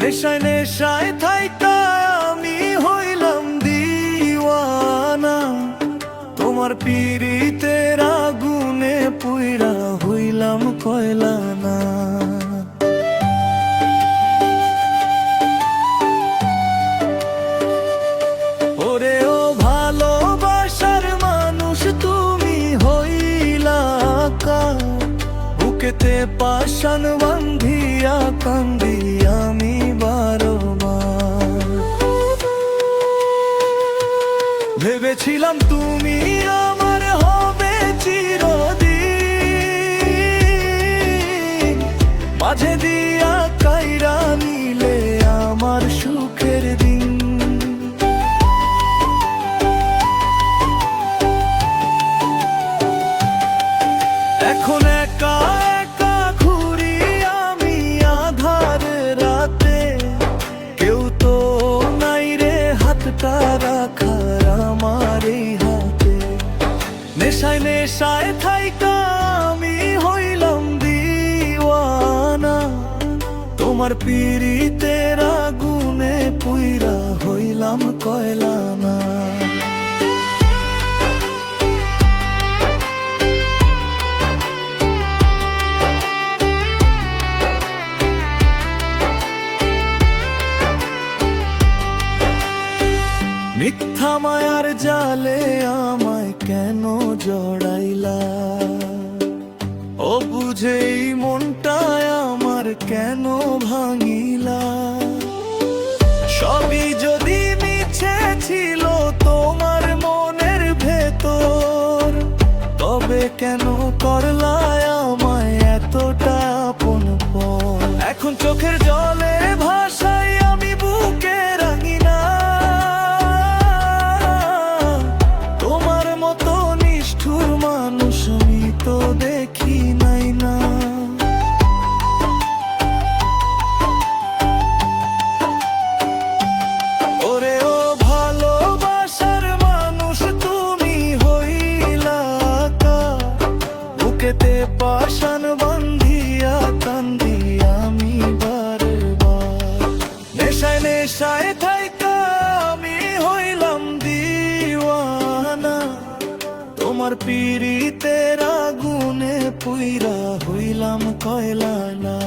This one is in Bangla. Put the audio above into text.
নেশায় নেশায় থাইকা আমি হইলাম দিওয়ানা, তোমার পীড়িতের আগুনে পুইরা হইলাম কয়লা না। ওরে ও ভালোবাসার মানুষ তুমি হইলা কা, বুকেতে পাশান বান্ধিয়া কান্দি আমি বারবার। ভেবেছিলাম তুমি আমার হবে চিরদিন, মাঝে দিয়া কাইরা নিলে আমার সুখের দিন। এখন একা একা ঘুরি আমি আধার রাতে, কেউ তো নাই রে হাতটা রাখার আমার এই হাতে। নেশায় নেশায় থাইকা আমি হইলাম দিওয়ানা, তোমার পীড়িতের আগুনে পুইরা হইলাম কয়লা না। মিথ্যা মায়ার জালে আমায় কেন জড়াইলা, ও বুঝেই মনটায় আমার কেন ভাঙিলা। সবই যদি মিছে ছিল তোমার মনের ভেতর, তবে কেন করলায় আমায় এতটা আপন পর। এখন চোখের জলে ভাষাই আমি বুকে রাঙিনা, তোমার মতো নিষ্ঠুর মানুষ আমি তো দেখি নাই না। ওরে ও ভালোবাসার মানুষ তুমি হইলা কা, বুকেতে পাশান বান্ধিয়া কান্দি আমি বারবার। নেশায় নেশায় থাইকা আমি হইলাম দিওয়ানা, তোমার পীড়িতের আগুনে পুইরা হইলাম কয়লা না।